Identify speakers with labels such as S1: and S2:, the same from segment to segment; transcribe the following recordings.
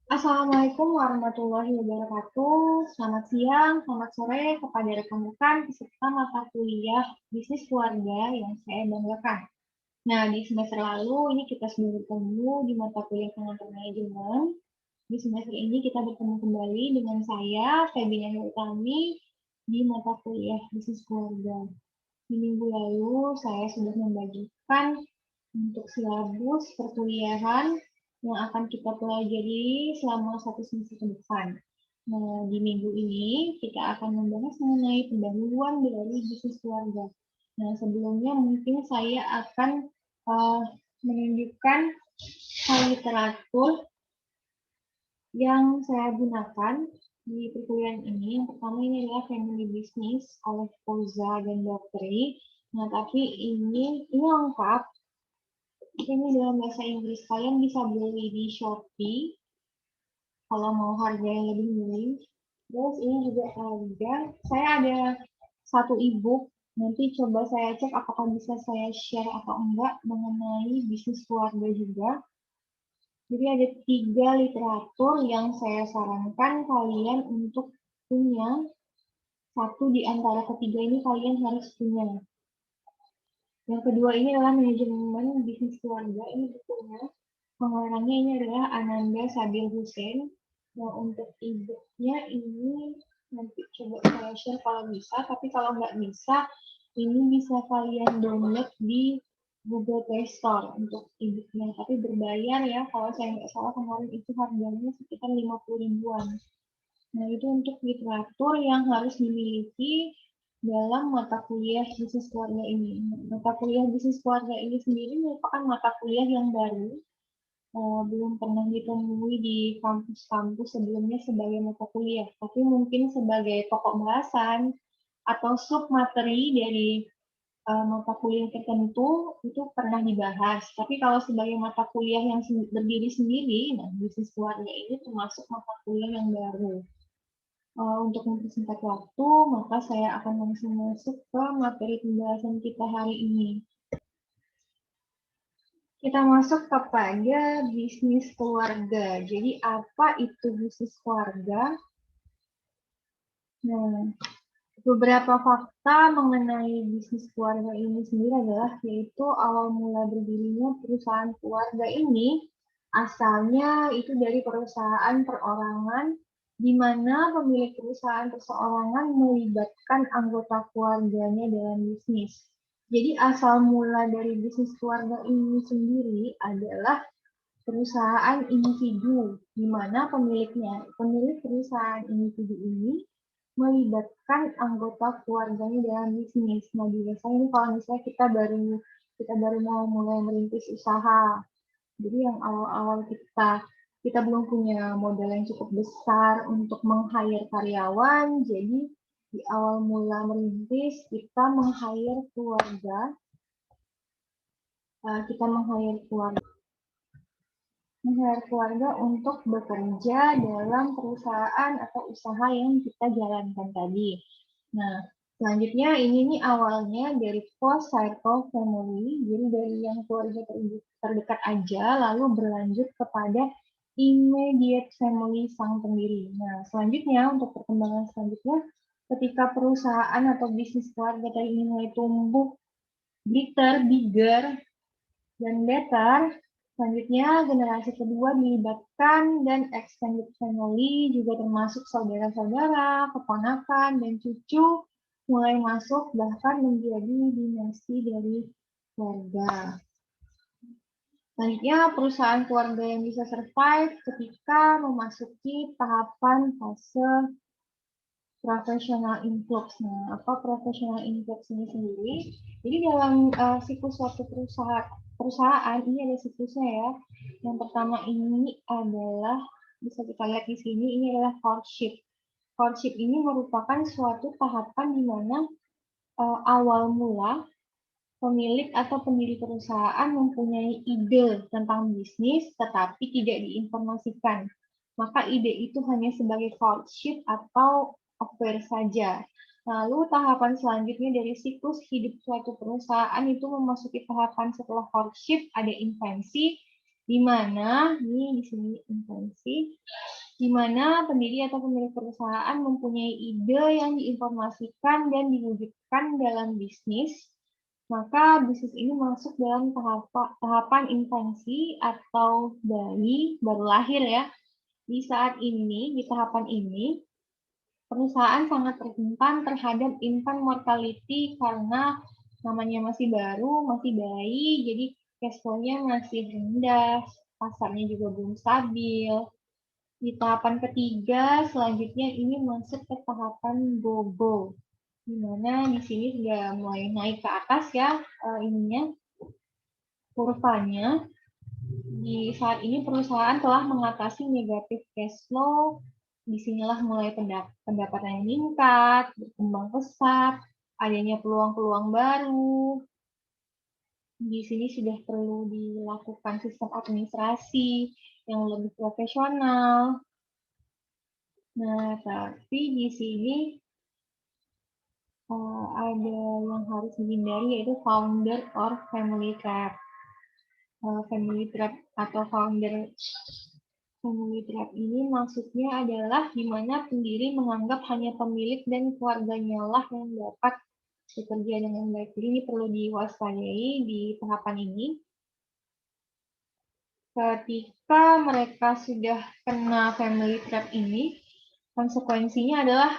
S1: Assalamualaikum warahmatullahi wabarakatuh. Selamat siang, selamat sore kepada rekan-rekan peserta mata kuliah bisnis keluarga yang saya banggakan. Nah, di semester lalu ini kita sudah bertemu di mata kuliah pengantar manajemen. Di semester ini kita bertemu kembali dengan saya, Febian Utami, di mata kuliah bisnis keluarga. Di minggu lalu saya sudah membagikan untuk silabus perkuliahan yang akan kita pelajari selama satu semester ke depan. Nah, di minggu ini kita akan membahas mengenai pendahuluan dari bisnis keluarga. Nah, sebelumnya mungkin saya akan menunjukkan literatur yang saya gunakan di perkuliahan ini. Yang pertama ini adalah Family Business oleh Koza dan Doktri. Nah, tapi ini lengkap. Ini dalam bahasa Inggris. Kalian bisa beli di Shopee kalau mau harga yang lebih murah. Terus ini juga ada. Saya ada satu ebook. Nanti coba saya cek apakah bisa saya share atau enggak mengenai bisnis keluarga juga. Jadi ada 3 literatur yang saya sarankan kalian untuk punya. Satu di antara ketiga ini kalian harus punya. Yang kedua ini adalah manajemen bisnis keluarga. Ini bukunya. Pengarangnya ini adalah Ananda Sabil Hussein. Nah, untuk e-booknya ini nanti coba saya share kalau bisa, tapi kalau nggak bisa, ini bisa kalian download di Google Play Store untuk e-booknya. Tapi berbayar ya, kalau saya nggak salah kemarin itu harganya sekitar 50 ribuan. Nah, itu untuk literatur yang harus dimiliki dalam mata kuliah bisnis keluarga ini. Mata kuliah bisnis keluarga ini sendiri merupakan mata kuliah yang baru, belum pernah ditemui di kampus-kampus sebelumnya sebagai mata kuliah, tapi mungkin sebagai pokok bahasan atau sub materi dari mata kuliah tertentu itu pernah dibahas. Tapi kalau sebagai mata kuliah yang berdiri sendiri, nah bisnis keluarga ini termasuk mata kuliah yang baru. Untuk mempersingkat waktu, maka saya akan langsung masuk ke materi pembahasan kita hari ini. Kita masuk kepada bisnis keluarga. Jadi apa itu bisnis keluarga? Nah, beberapa fakta mengenai bisnis keluarga ini sendiri adalah yaitu awal mula berdirinya perusahaan keluarga ini asalnya itu dari perusahaan perorangan di mana pemilik perusahaan perseorangan melibatkan anggota keluarganya dalam bisnis. Jadi asal mula dari bisnis keluarga ini sendiri adalah perusahaan individu, di mana pemilik perusahaan individu ini melibatkan anggota keluarganya dalam bisnis. Nah, biasanya ini kalau misalnya kita baru mau mulai merintis usaha, jadi yang awal-awal kita belum punya modal yang cukup besar untuk meng-hire karyawan, jadi di awal mula merintis kita meng-hire keluarga, kita meng-hire keluarga untuk bekerja dalam perusahaan atau usaha yang kita jalankan tadi. Nah, selanjutnya ini nih awalnya dari close circle family, jadi dari yang keluarga terdekat aja, lalu berlanjut kepada immediate family sang pendiri. Nah, selanjutnya untuk perkembangan selanjutnya, ketika perusahaan atau bisnis keluarga tadi ini mulai tumbuh, bigger, dan better, selanjutnya generasi kedua dilibatkan dan extended family juga termasuk saudara-saudara, keponakan, dan cucu mulai masuk bahkan menjadi dinasti dari keluarga. Selanjutnya perusahaan keluarga yang bisa survive ketika memasuki tahapan fase professional influx. Nah, apa professional influx ini sendiri? Jadi dalam siklus suatu perusahaan ini ada siklusnya ya. Yang pertama ini adalah bisa kita lihat di sini ini adalah courtship. Courtship ini merupakan suatu tahapan di mana awal mula pemilik atau pendiri perusahaan mempunyai ide tentang bisnis tetapi tidak diinformasikan. Maka ide itu hanya sebagai courtship atau affair saja. Lalu tahapan selanjutnya dari siklus hidup suatu perusahaan itu memasuki tahapan setelah courtship ada invensi, di mana ini di sini intensi, di mana pendiri atau pemilik perusahaan mempunyai ide yang diinformasikan dan diwujudkan dalam bisnis, maka bisnis ini masuk dalam tahapan infansi atau bayi baru lahir ya. Di saat ini, di tahapan ini, perusahaan sangat rentan terhadap infant mortality karena namanya masih baru, masih bayi, jadi cash flow-nya masih rendah, pasarnya juga belum stabil. Di tahapan ketiga, selanjutnya ini masuk ke tahapan go-go, di mana di sini sudah mulai naik ke atas ya ininya kurvanya. Di saat ini perusahaan telah mengatasi negatif cash flow. Disinilah mulai pendapatan yang meningkat, berkembang pesat, adanya peluang-peluang baru. Di sini sudah perlu dilakukan sistem administrasi yang lebih profesional. Nah, tapi di sini ada yang harus dihindari yaitu founder or family trap. Family trap atau founder family trap ini maksudnya adalah di mana pendiri menganggap hanya pemilik dan keluarganya lah yang dapat bekerja dengan baik. Jadi ini perlu diwaspadai di tahapan ini. Ketika mereka sudah kena family trap ini, konsekuensinya adalah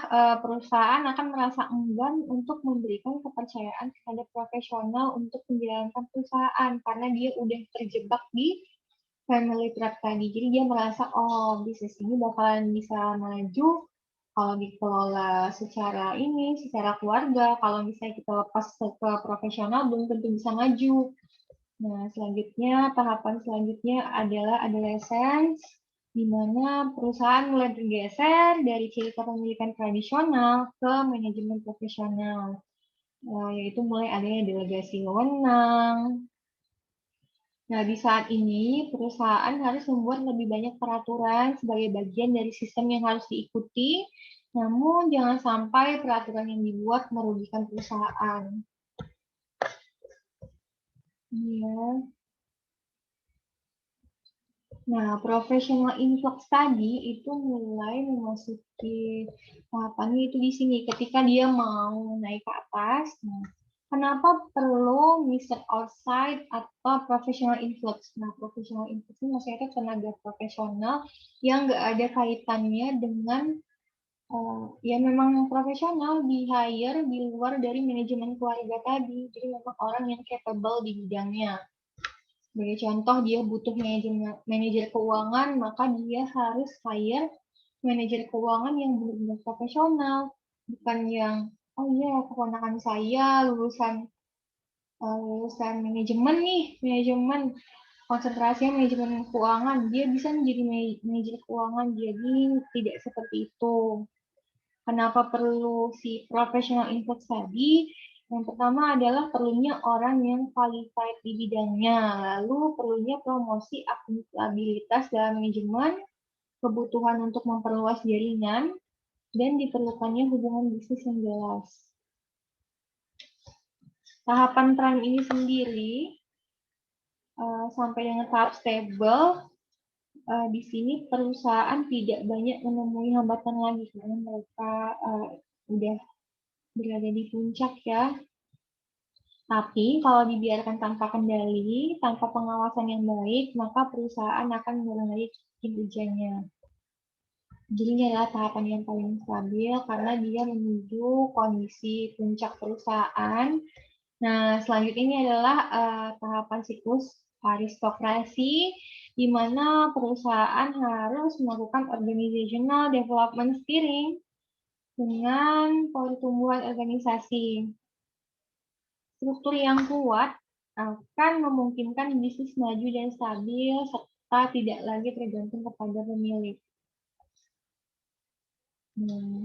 S1: perusahaan akan merasa enggan untuk memberikan kepercayaan kepada profesional untuk menjalankan perusahaan karena dia udah terjebak di family trap tadi. Jadi dia merasa, oh bisnis ini bakalan bisa maju kalau dikelola secara ini, secara keluarga. Kalau misalnya kita lepas ke profesional, belum tentu bisa maju. Nah, selanjutnya, tahapan selanjutnya adalah adolescence, di mana perusahaan mulai bergeser dari ciri kepemilikan tradisional ke manajemen profesional, yaitu mulai adanya delegasi wewenang. Nah, di saat ini perusahaan harus membuat lebih banyak peraturan sebagai bagian dari sistem yang harus diikuti, namun jangan sampai peraturan yang dibuat merugikan perusahaan. Ya. Nah, professional influx tadi itu mulai memasuki tahapannya itu di sini. Ketika dia mau naik ke atas, nah, kenapa perlu Mr. Outside atau professional influx? Nah, professional influx ini maksudnya tenaga profesional yang nggak ada kaitannya dengan ya memang profesional di hire di luar dari manajemen keluarga tadi. Jadi memang orang yang capable di bidangnya. Sebagai contoh, dia butuh manajer keuangan, maka dia harus hire manajer keuangan yang benar-benar profesional. Bukan yang, oh iya, keponakan saya lulusan manajemen nih, manajemen konsentrasinya manajemen keuangan. Dia bisa menjadi manajer keuangan, jadi tidak seperti itu. Kenapa perlu si professional influx tadi? Yang pertama adalah perlunya orang yang qualified di bidangnya, lalu perlunya promosi akuntabilitas dalam manajemen, kebutuhan untuk memperluas jaringan, dan diperlukannya hubungan bisnis yang jelas. Tahapan prime ini sendiri sampai dengan tahap stable, di sini perusahaan tidak banyak menemui hambatan lagi karena mereka udah berada di puncak ya. Tapi kalau dibiarkan tanpa kendali, tanpa pengawasan yang baik, maka perusahaan akan mengurangi kinerjanya. Jadi ini adalah tahapan yang paling stabil karena dia menuju kondisi puncak perusahaan. Nah, selanjutnya ini adalah tahapan siklus aristokrasi, di mana perusahaan harus melakukan organizational development steering dengan pertumbuhan organisasi. Struktur yang kuat akan memungkinkan bisnis maju dan stabil serta tidak lagi tergantung kepada pemilik.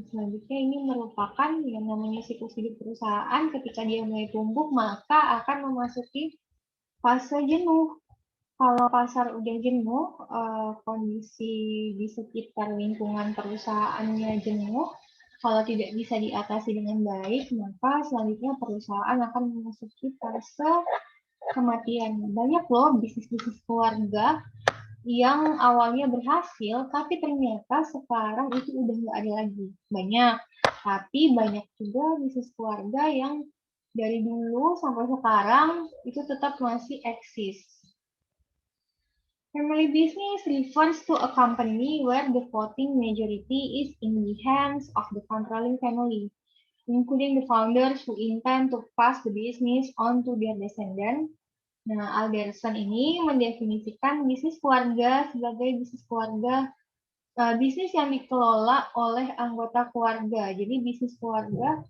S1: Selanjutnya ini merupakan yang namanya siklus hidup perusahaan. Ketika dia mulai tumbuh, maka akan memasuki fase jenuh. Kalau pasar udah jenuh, kondisi di sekitar lingkungan perusahaannya jenuh, kalau tidak bisa diatasi dengan baik, maka selanjutnya perusahaan akan memasuki fase kematian. Banyak loh bisnis-bisnis keluarga yang awalnya berhasil, tapi ternyata sekarang itu udah nggak ada lagi. Banyak, tapi banyak juga bisnis keluarga yang dari dulu sampai sekarang itu tetap masih eksis. Family business refers to a company where the voting majority is in the hands of the controlling family, including the founders who intend to pass the business on to their descendants. Nah, Alderson ini mendefinisikan bisnis keluarga sebagai bisnis keluarga, bisnis yang dikelola oleh anggota keluarga. Jadi bisnis keluarga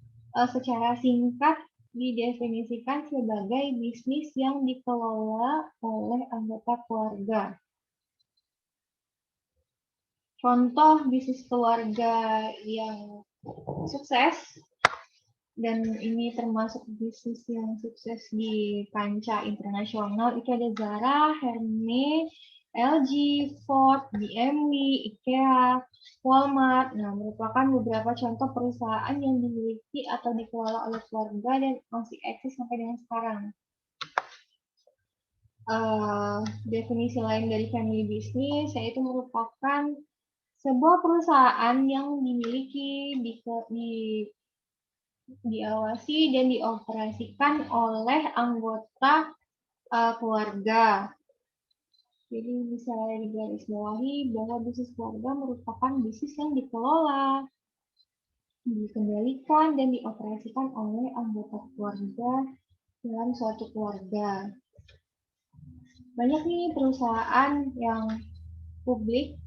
S1: secara singkat didefinisikan sebagai bisnis yang dikelola oleh anggota keluarga. Contoh bisnis keluarga yang sukses, dan ini termasuk bisnis yang sukses di kancah internasional, itu ada Zara, Hermes, LG, Ford, BMW, IKEA, Walmart. Nah, merupakan beberapa contoh perusahaan yang dimiliki atau dikelola oleh keluarga dan masih eksis sampai dengan sekarang. Definisi lain dari family business yaitu merupakan sebuah perusahaan yang dimiliki, diawasi, dan dioperasikan oleh anggota keluarga. Jadi bisa digarisbawahi bahwa bisnis keluarga merupakan bisnis yang dikelola, dikendalikan, dan dioperasikan oleh anggota keluarga dalam suatu keluarga. Banyak nih perusahaan yang publik,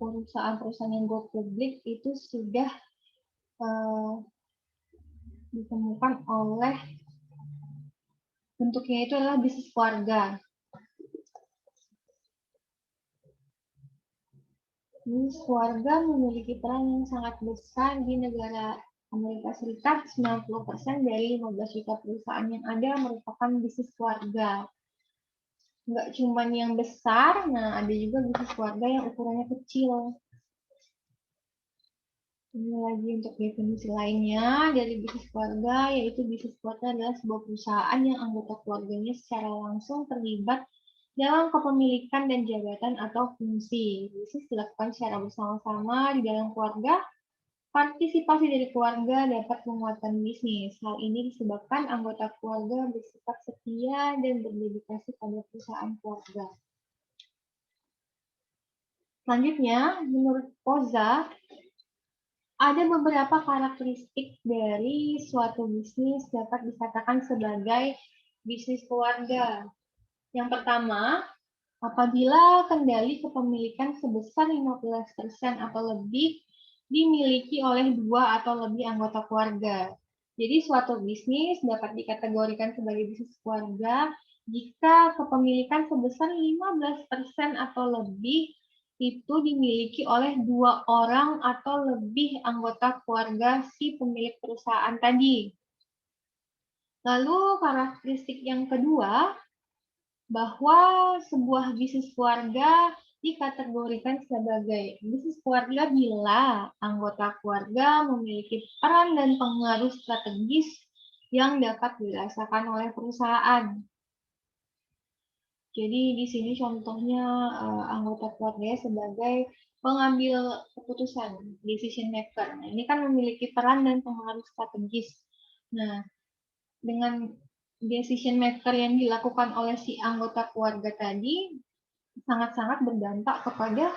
S1: perusahaan-perusahaan yang go publik itu sudah ditemukan oleh bentuknya itu adalah bisnis keluarga. Bisnis keluarga memiliki peran yang sangat besar di negara Amerika Serikat. 90% dari 15 juta perusahaan yang ada merupakan bisnis keluarga. Nggak cuma yang besar, nah ada juga bisnis keluarga yang ukurannya kecil. Ini lagi untuk definisi lainnya dari bisnis keluarga, yaitu bisnis keluarga adalah sebuah perusahaan yang anggota keluarganya secara langsung terlibat dalam kepemilikan dan jabatan atau fungsi. Bisnis dilakukan secara bersama-sama di dalam keluarga. Partisipasi dari keluarga dapat menguatkan bisnis. Hal ini disebabkan anggota keluarga bersifat setia dan berdedikasi pada perusahaan keluarga. Selanjutnya, menurut Koza, ada beberapa karakteristik dari suatu bisnis dapat dikatakan sebagai bisnis keluarga. Yang pertama, apabila kendali kepemilikan sebesar 15% atau lebih dimiliki oleh 2 atau lebih anggota keluarga. Jadi suatu bisnis dapat dikategorikan sebagai bisnis keluarga jika kepemilikan sebesar 15% atau lebih itu dimiliki oleh 2 orang atau lebih anggota keluarga si pemilik perusahaan tadi. Lalu karakteristik yang kedua, bahwa sebuah bisnis keluarga dikategorikan sebagai bisnis keluarga bila anggota keluarga memiliki peran dan pengaruh strategis yang dapat dirasakan oleh perusahaan. Jadi di sini contohnya anggota keluarga sebagai pengambil keputusan, decision maker. Nah, ini kan memiliki peran dan pengaruh strategis. Nah, dengan decision maker yang dilakukan oleh si anggota keluarga tadi sangat-sangat berdampak kepada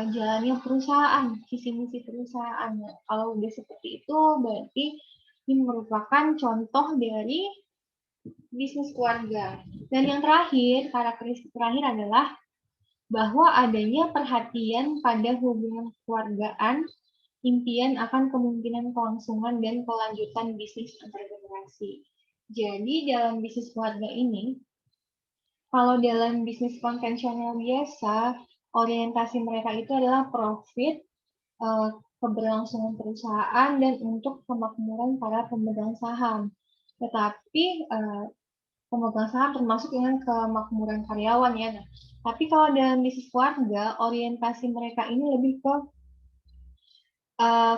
S1: jalannya perusahaan, visi misi perusahaan. Kalau udah seperti itu, berarti ini merupakan contoh dari bisnis keluarga. Dan yang terakhir, karakteristik terakhir adalah bahwa adanya perhatian pada hubungan kekeluargaan, impian akan kemungkinan kelangsungan dan kelanjutan bisnis antar generasi. Jadi dalam bisnis keluarga ini, kalau dalam bisnis konvensional biasa, orientasi mereka itu adalah profit, keberlangsungan perusahaan, dan untuk kemakmuran para pemegang saham. Tetapi pemegang saham termasuk dengan kemakmuran karyawan ya. Nah, tapi kalau dalam bisnis keluarga, orientasi mereka ini lebih ke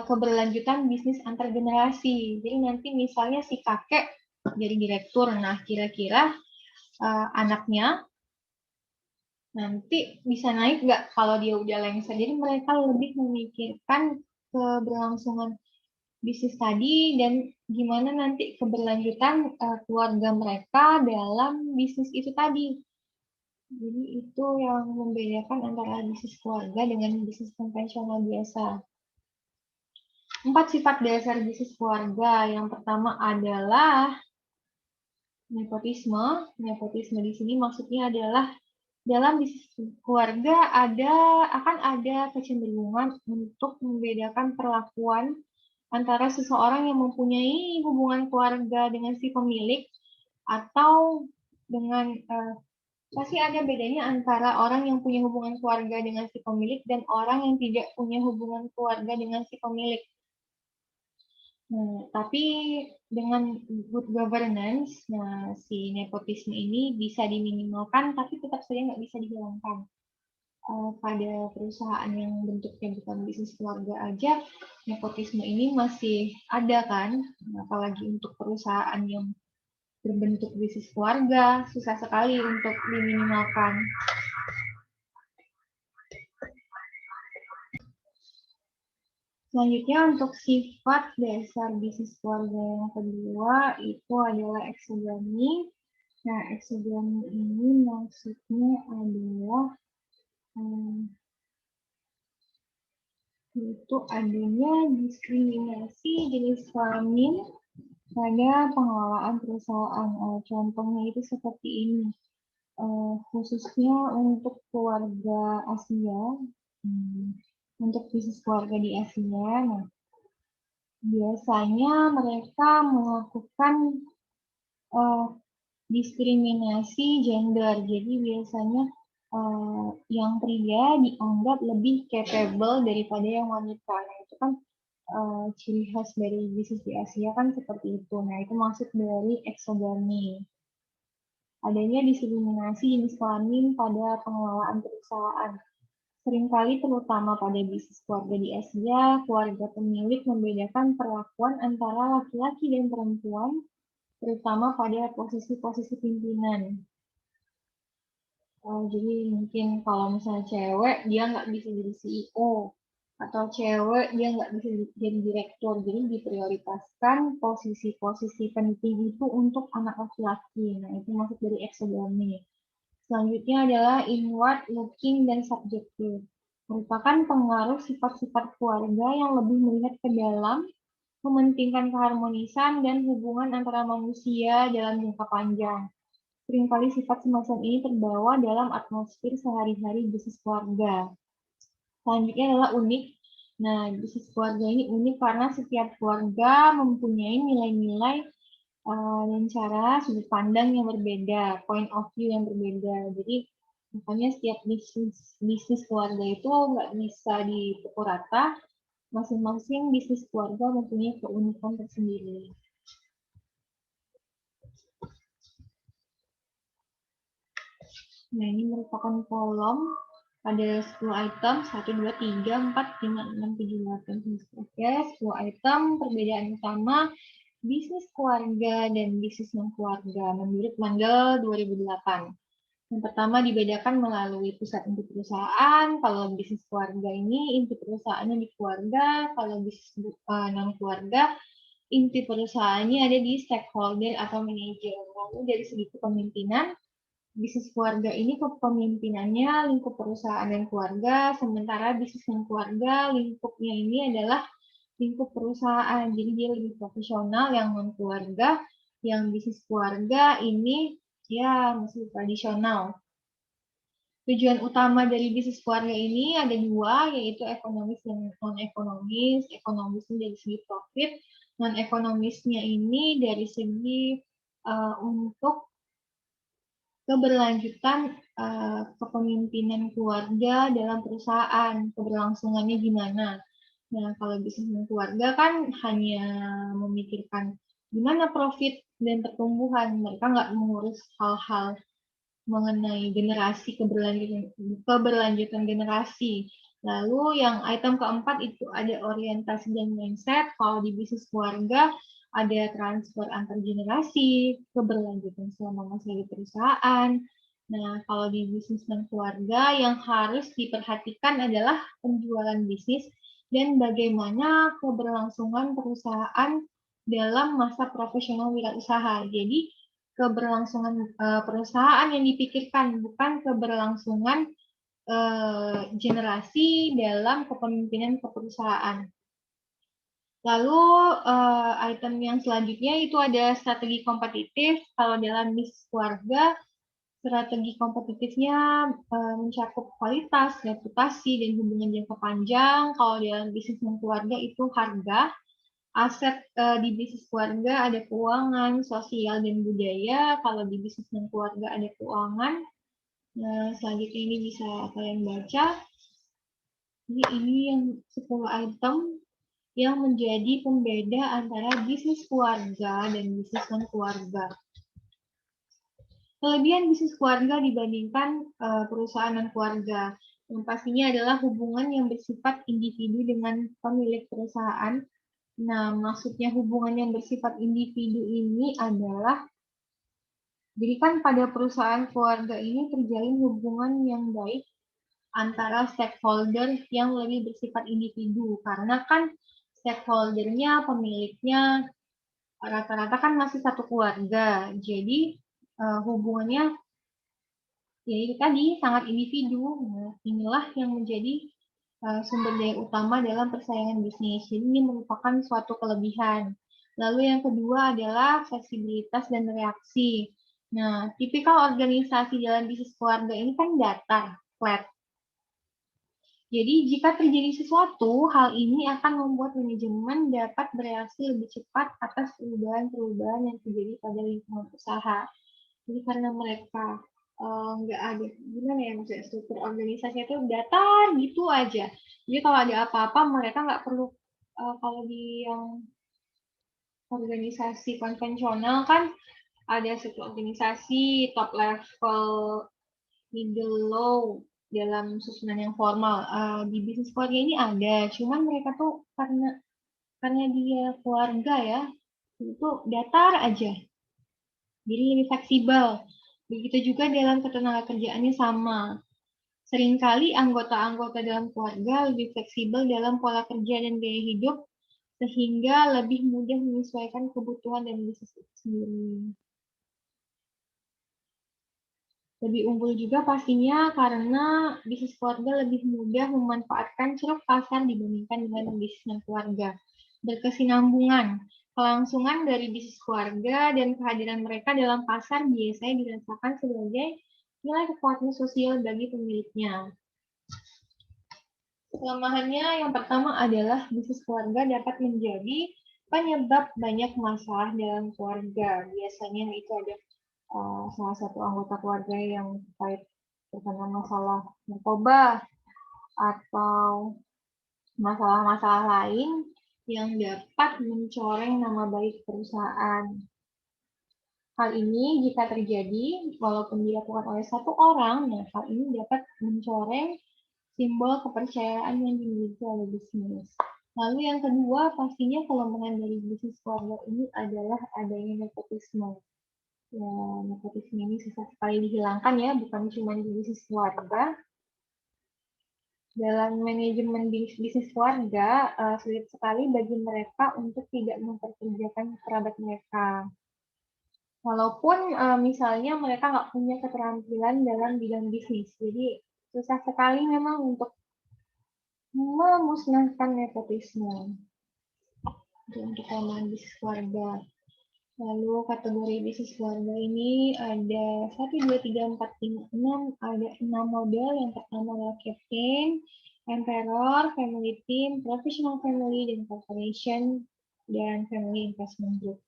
S1: keberlanjutan bisnis antar generasi. Jadi nanti misalnya si kakek jadi direktur, nah kira-kira anaknya nanti bisa naik nggak kalau dia udah lengser. Jadi mereka lebih memikirkan keberlangsungan bisnis tadi dan gimana nanti keberlanjutan keluarga mereka dalam bisnis itu tadi. Jadi itu yang membedakan antara bisnis keluarga dengan bisnis konvensional biasa. 4 sifat dasar bisnis keluarga. Yang pertama adalah nepotisme. Nepotisme di sini maksudnya adalah dalam bisnis keluarga akan ada kecenderungan untuk membedakan perlakuan antara seseorang yang mempunyai hubungan keluarga dengan si pemilik atau dengan pasti ada bedanya antara orang yang punya hubungan keluarga dengan si pemilik dan orang yang tidak punya hubungan keluarga dengan si pemilik. Nah, tapi dengan good governance, nah si nepotisme ini bisa diminimalkan, tapi tetap saja nggak bisa dihilangkan. Pada perusahaan yang bentuknya bukan bisnis keluarga aja, nepotisme ini masih ada kan, apalagi untuk perusahaan yang berbentuk bisnis keluarga, susah sekali untuk diminimalkan. Selanjutnya untuk sifat dasar bisnis keluarga yang kedua itu adalah eksogami. Nah, eksogami ini maksudnya adalah itu adanya diskriminasi jenis kelamin pada pengelolaan perusahaan. Contohnya itu seperti ini. Khususnya untuk keluarga Asia, untuk bisnis keluarga di Asia, nah, biasanya mereka melakukan diskriminasi gender. Jadi biasanya yang pria dianggap lebih capable daripada yang wanita. Nah, itu kan ciri khas dari bisnis di Asia kan seperti itu. Nah, itu maksud dari eksogami. Adanya diskriminasi jenis kelamin pada pengelolaan perusahaan. Seringkali terutama pada bisnis keluarga di Asia, keluarga pemilik membedakan perlakuan antara laki-laki dan perempuan, terutama pada posisi-posisi pimpinan. Jadi mungkin kalau misalnya cewek, dia nggak bisa jadi CEO. Atau cewek, dia nggak bisa jadi direktur. Jadi diprioritaskan posisi-posisi penting itu untuk anak laki-laki. Nah, itu maksud dari eksogami. Selanjutnya adalah inward looking dan subjektif. Merupakan pengaruh sifat-sifat keluarga yang lebih melihat ke dalam, mementingkan keharmonisan dan hubungan antara manusia dalam jangka panjang. Seringkali sifat semacam ini terbawa dalam atmosfer sehari-hari bisnis keluarga. Selanjutnya adalah unik. Nah, bisnis keluarga ini unik karena setiap keluarga mempunyai nilai-nilai dan cara sudut pandang yang berbeda, point of view yang berbeda. Jadi makanya setiap bisnis keluarga itu nggak bisa dipukul rata. Masing-masing bisnis keluarga mempunyai keunikan tersendiri. Nah, ini merupakan kolom ada 10 item, 1, 2, 3, 4, 5, 6, 7, 8, 9, Oke, 10 item, perbedaan utama bisnis keluarga dan bisnis non-keluarga menurut Mandel 2008. Yang pertama dibedakan melalui pusat inti perusahaan. Kalau bisnis keluarga ini inti perusahaannya di keluarga, kalau bisnis non-keluarga inti perusahaannya ada di stakeholder atau manajer. Lalu dari segi kepemimpinan, bisnis keluarga ini kepemimpinannya lingkup perusahaan dan keluarga, sementara bisnis dan keluarga lingkupnya ini adalah lingkup perusahaan. Jadi dia lebih profesional yang non keluarga, yang bisnis keluarga ini ya masih tradisional. Tujuan utama dari bisnis keluarga ini ada dua, yaitu ekonomis dan non-ekonomis. Ekonomisnya dari segi profit, non-ekonomisnya ini dari segi untuk keberlanjutan kepemimpinan keluarga dalam perusahaan, keberlangsungannya gimana. Nah, kalau bisnis keluarga kan hanya memikirkan gimana profit dan pertumbuhan. Mereka nggak mengurus hal-hal mengenai generasi keberlanjutan generasi. Lalu yang item keempat itu ada orientasi dan mindset. Kalau di bisnis keluarga ada transfer antar generasi, keberlanjutan selama masa di perusahaan, Nah, kalau di bisnis dan keluarga yang harus diperhatikan adalah penjualan bisnis dan bagaimana keberlangsungan perusahaan dalam masa profesional wirausaha. Jadi, keberlangsungan perusahaan yang dipikirkan, bukan keberlangsungan generasi dalam kepemimpinan perusahaan. Lalu item yang selanjutnya itu ada strategi kompetitif. Kalau dalam bisnis keluarga, strategi kompetitifnya mencakup kualitas, reputasi, dan hubungan jangka panjang. Kalau dalam bisnis dan keluarga itu harga, aset di bisnis keluarga ada keuangan, sosial, dan budaya. Kalau di bisnis dan keluarga ada keuangan. Nah, selanjutnya ini bisa kalian baca. Jadi ini yang 10 item yang menjadi pembeda antara bisnis keluarga dan bisnis non keluarga. Kelebihan bisnis keluarga dibandingkan perusahaan non keluarga. Yang pastinya adalah hubungan yang bersifat individu dengan pemilik perusahaan. Nah, maksudnya hubungan yang bersifat individu ini adalah jadi kan pada perusahaan keluarga ini terjalin hubungan yang baik antara stakeholder yang lebih bersifat individu karena kan stakeholdernya, pemiliknya rata-rata kan masih satu keluarga. Jadi hubungannya ya itu tadi sangat individu. Nah, inilah yang menjadi sumber daya utama dalam persaingan bisnis. Jadi ini merupakan suatu kelebihan. Lalu yang kedua adalah fleksibilitas dan reaksi. Nah, tipikal organisasi dalam bisnis keluarga ini kan datar, flat. Jadi jika terjadi sesuatu, hal ini akan membuat manajemen dapat bereaksi lebih cepat atas perubahan-perubahan yang terjadi pada lingkungan usaha. Jadi karena mereka nggak ada gimana ya maksudnya struktur organisasinya itu datar gitu aja. Jadi kalau ada apa-apa mereka nggak perlu kalau di yang organisasi konvensional kan ada struktur organisasi top level, middle, low dalam susunan yang formal. Di bisnis keluarga ini ada, cuman mereka tuh karena dia keluarga ya itu datar aja. Jadi lebih fleksibel. Begitu juga dalam ketenaga kerjaannya sama. Seringkali anggota-anggota dalam keluarga lebih fleksibel dalam pola kerja dan gaya hidup, sehingga lebih mudah menyesuaikan kebutuhan dan bisnis itu sendiri. Lebih unggul juga pastinya karena bisnis keluarga lebih mudah memanfaatkan ceruk pasar dibandingkan dengan bisnis keluarga. Berkesinambungan, kelangsungan dari bisnis keluarga dan kehadiran mereka dalam pasar biasanya dirasakan sebagai nilai kekuatan sosial bagi pemiliknya. Kelemahannya yang pertama adalah bisnis keluarga dapat menjadi penyebab banyak masalah dalam keluarga. Biasanya itu ada salah satu anggota keluarga yang terkena masalah narkoba atau masalah-masalah lain yang dapat mencoreng nama baik perusahaan. Hal ini jika terjadi, walaupun dilakukan oleh satu orang, nah hal ini dapat mencoreng simbol kepercayaan yang dimiliki oleh bisnis. Lalu yang kedua, pastinya kelemahan dari bisnis keluarga ini adalah adanya nepotisme. Ya, nepotisme ini susah sekali dihilangkan ya, bukan cuma di bisnis keluarga. Dalam manajemen bisnis keluarga, sulit sekali bagi mereka untuk tidak memperkerjakan kerabat mereka. Walaupun misalnya mereka nggak punya keterampilan dalam bidang bisnis. Jadi susah sekali memang untuk memusnahkan nepotisme. Untuk kelemahan bisnis keluarga. Lalu kategori bisnis keluarga ini ada 1, 2, 3, 4, 5, 6. Ada 6 model. Yang pertama adalah captain, emperor, family team, professional family, dan corporation, dan family investment group.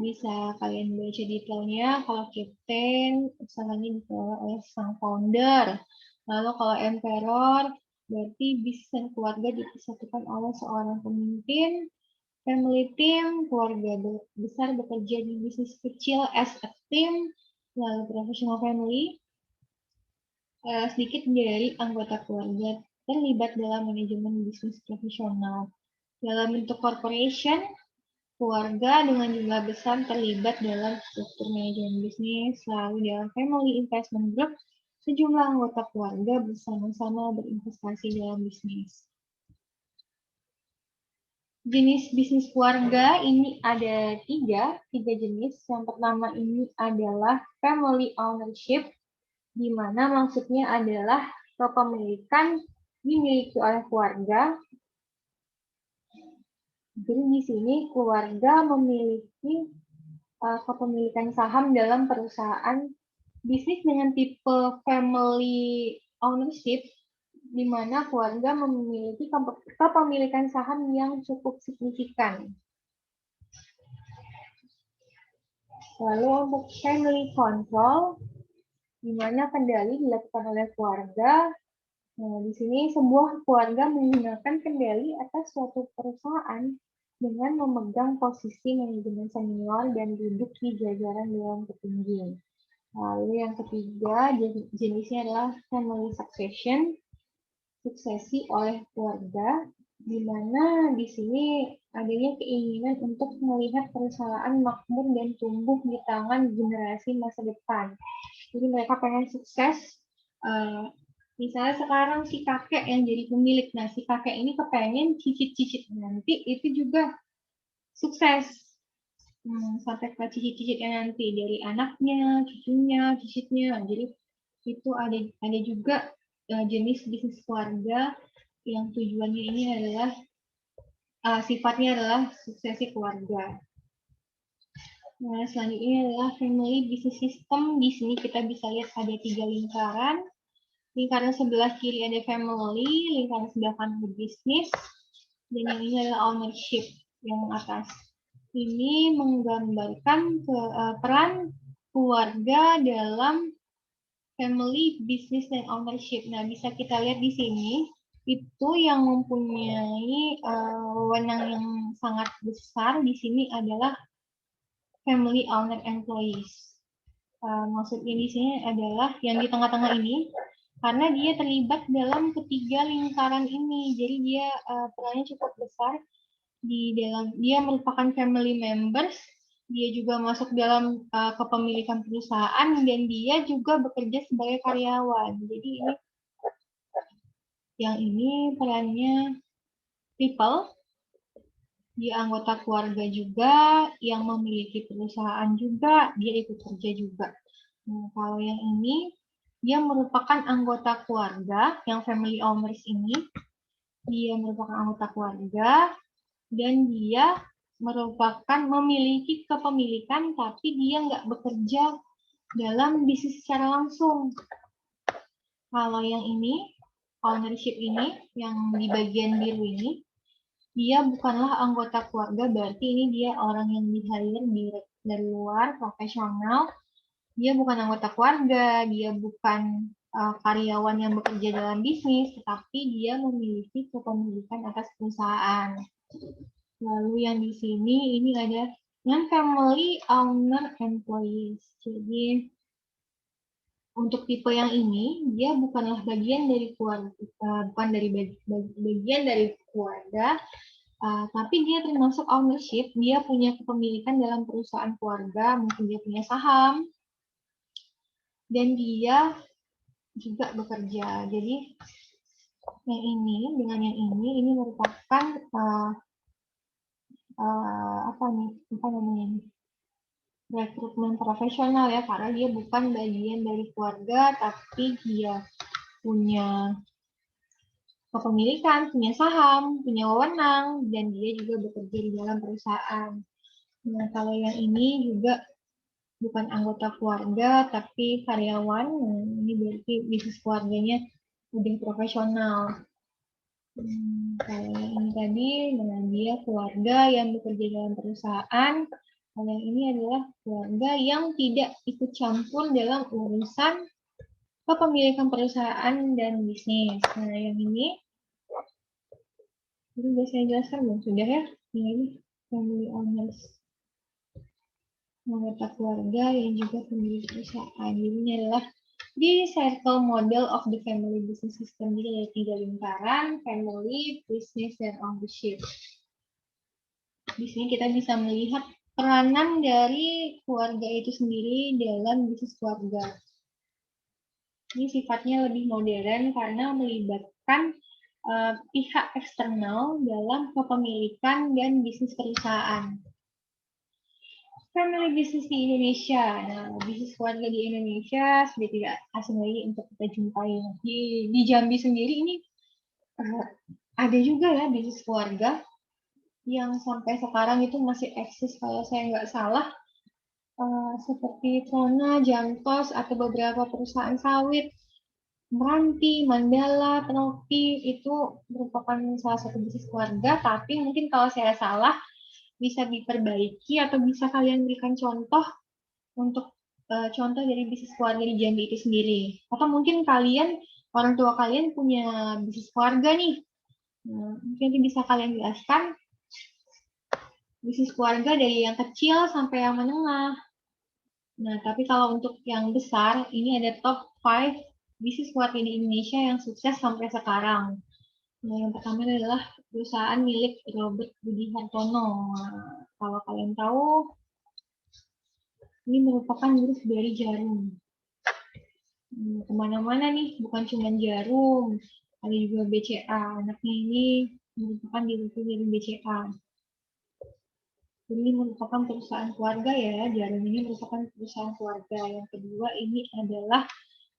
S1: Bisa kalian baca detailnya. Kalau captain, usahanya dikelola oleh sang founder. Lalu kalau emperor, berarti bisnis dan keluarga disatukan oleh seorang pemimpin. Family team, keluarga besar bekerja di bisnis kecil as a team. Lalu professional family, sedikit dari anggota keluarga terlibat dalam manajemen bisnis profesional. Dalam bentuk corporation, Keluarga dengan jumlah besar terlibat dalam struktur manajemen bisnis, lalu dalam family investment group, sejumlah anggota keluarga bersama-sama berinvestasi dalam bisnis. Jenis bisnis keluarga ini ada tiga jenis. Yang pertama ini adalah family ownership, di mana maksudnya adalah kepemilikan dimiliki oleh keluarga. Jadi di sini keluarga memiliki kepemilikan saham dalam perusahaan bisnis dengan tipe family ownership, di mana keluarga memiliki kepemilikan saham yang cukup signifikan. Lalu untuk family control, di mana kendali dilakukan oleh keluarga. Nah, di sini sebuah keluarga menggunakan kendali atas suatu perusahaan dengan memegang posisi manajemen senior dan duduk di jajaran dewan petinggi. Lalu yang ketiga, jenisnya adalah family succession, suksesi oleh keluarga, di mana di sini adanya keinginan untuk melihat perusahaan makmur dan tumbuh di tangan generasi masa depan. Jadi mereka pengen sukses. Misalnya sekarang si kakek yang jadi pemilik, nah si kakek ini kepengen cicit-cicit nanti itu juga sukses. Sampai ke cicit-cicitnya nanti dari anaknya, cucunya, cicitnya. Jadi itu ada juga jenis bisnis keluarga yang tujuannya ini adalah sifatnya adalah suksesi keluarga. Nah, selanjutnya adalah family business system. Di sini kita bisa lihat ada 3 lingkaran. Lingkaran sebelah kiri ada family, lingkaran sebelah kanan ada bisnis, dan yang ini adalah ownership yang atas. Ini menggambarkan peran keluarga dalam family, business, dan ownership. Nah, bisa kita lihat di sini, itu yang mempunyai wewenang yang sangat besar di sini adalah family owner employees. Maksudnya di sini adalah yang di tengah-tengah ini, karena dia terlibat dalam ketiga lingkaran ini, jadi dia perannya cukup besar di dalam. Dia merupakan family members, dia juga masuk dalam kepemilikan perusahaan, dan dia juga bekerja sebagai karyawan. Jadi ini perannya triple. Dia anggota keluarga juga, yang memiliki perusahaan juga, dia ikut kerja juga. Nah, kalau yang ini, dia merupakan anggota keluarga, yang family owners ini, dia merupakan anggota keluarga, dan dia merupakan memiliki kepemilikan, tapi dia nggak bekerja dalam bisnis secara langsung. Kalau yang ini, ownership ini, yang di bagian biru ini, dia bukanlah anggota keluarga, berarti ini dia orang yang di-hire dari luar, profesional. Dia bukan anggota keluarga, dia bukan karyawan yang bekerja dalam bisnis, tetapi dia memiliki kepemilikan atas perusahaan. Lalu yang di sini ini ada non-family owner employees. Jadi untuk tipe yang ini, dia bukanlah bagian dari keluarga, bukan dari bagian dari keluarga, tapi dia termasuk ownership, dia punya kepemilikan dalam perusahaan keluarga, mungkin dia punya saham, dan dia juga bekerja. Jadi yang ini dengan yang ini merupakan rekrutmen profesional ya, karena dia bukan bagian dari keluarga, tapi dia punya kepemilikan, punya saham, punya wewenang, dan dia juga bekerja di dalam perusahaan. Nah, kalau yang ini juga bukan anggota keluarga, tapi karyawan. Nah, ini berarti bisnis keluarganya udah profesional. Kalau yang ini tadi, nah dia keluarga yang bekerja dalam perusahaan. Kalau yang ini adalah keluarga yang tidak ikut campur dalam urusan kepemilikan perusahaan dan bisnis. Nah, yang ini sudah saya jelaskan belum? Sudah ya? Ini family owners, anggota keluarga yang juga pemilik perusahaan. Ini adalah di circle model of the family business system. Jadi ada 3 lingkaran, family, business, dan ownership. Di sini kita bisa melihat peranan dari keluarga itu sendiri dalam bisnis keluarga. Ini sifatnya lebih modern karena melibatkan pihak eksternal dalam kepemilikan dan bisnis perusahaan. Family bisnis di Indonesia. Nah, bisnis keluarga di Indonesia sudah tidak asing lagi untuk kita jumpai. Di Jambi sendiri ini ada juga ya bisnis keluarga yang sampai sekarang itu masih eksis kalau saya nggak salah, seperti Trona, Jantos, atau beberapa perusahaan sawit, Meranti, Mandala, Tenopi, itu merupakan salah satu bisnis keluarga, tapi mungkin kalau saya salah bisa diperbaiki atau bisa kalian berikan contoh untuk contoh dari bisnis keluarga di Jambi itu sendiri. Atau mungkin kalian, orang tua kalian punya bisnis keluarga nih. Nah, mungkin bisa kalian jelaskan bisnis keluarga dari yang kecil sampai yang menengah. Nah, tapi kalau untuk yang besar, ini ada top 5 bisnis keluarga di Indonesia yang sukses sampai sekarang. Nah, yang pertama adalah perusahaan milik Robert Budi Hartono. Nah, kalau kalian tahu, ini merupakan grup dari Jarum. Kemana-mana nih, bukan cuma Jarum, ada juga BCA. Anaknya ini merupakan direktur dari BCA. Ini merupakan perusahaan keluarga ya, Jarum ini merupakan perusahaan keluarga. Yang kedua ini adalah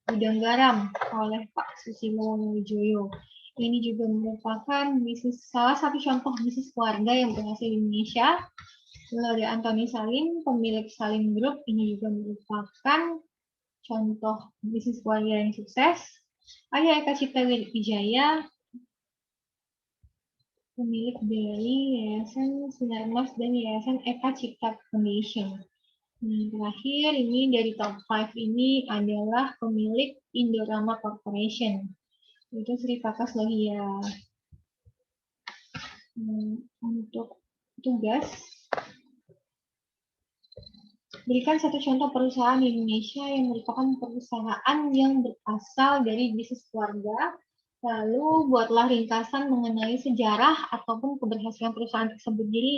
S1: Gudang Garam oleh Pak Susilo Wijoyo. Ini juga merupakan bisnis, salah satu contoh bisnis keluarga yang berhasil di Indonesia. Lalu ada Antoni Salim, pemilik Salim Group, ini juga merupakan contoh bisnis keluarga yang sukses. Ada Eka Cipta Wijaya, pemilik dari Yayasan Sinar Mas dan Yayasan Eka Cipta Foundation. Terakhir ini dari top 5 ini adalah pemilik Indorama Corporation. Itu Sri Pakas Lohia. Untuk tugas, berikan satu contoh perusahaan di Indonesia yang merupakan perusahaan yang berasal dari bisnis keluarga. Lalu buatlah ringkasan mengenai sejarah ataupun keberhasilan perusahaan tersebut. Jadi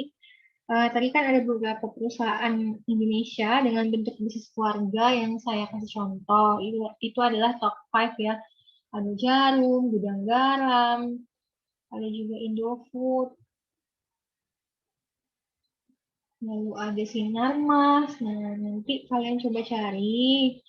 S1: tadi kan ada beberapa perusahaan Indonesia dengan bentuk bisnis keluarga yang saya kasih contoh. Itu adalah top 5 ya. Ada Jarum, Gudang Garam, ada juga Indofood, lalu ada Sinar Mas. Nah, nanti kalian coba cari,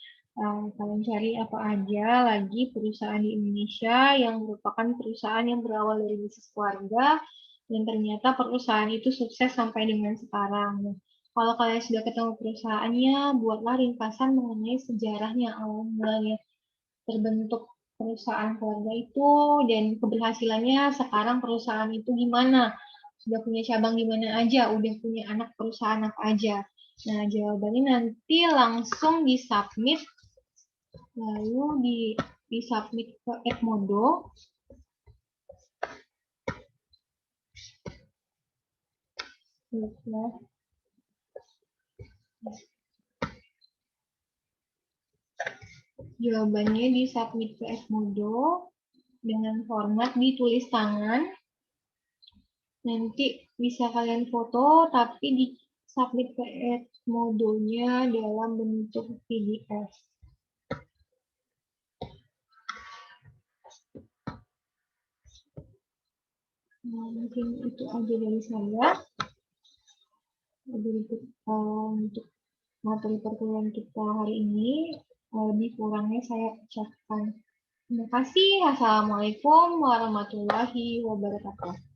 S1: kalian cari apa aja lagi perusahaan di Indonesia yang merupakan perusahaan yang berawal dari bisnis keluarga, dan ternyata perusahaan itu sukses sampai dengan sekarang. Nah, kalau kalian sudah ketemu perusahaannya, buatlah ringkasan mengenai sejarahnya, awal mulanya terbentuk perusahaan keluarga itu dan keberhasilannya sekarang perusahaan itu gimana, sudah punya cabang di mana aja, udah punya anak perusahaan apa aja. Nah, jawabannya nanti langsung disubmit, lalu disubmit ke Edmodo. Jawabannya disubmit ke Edmodo dengan format ditulis tangan. Nanti bisa kalian foto, tapi di submit ke Edmodo-nya dalam bentuk PDF. Nah, mungkin itu aja dari saya. Untuk materi perkuliahan kita hari ini, lebih kurangnya saya ucapkan terima kasih. Assalamualaikum warahmatullahi wabarakatuh.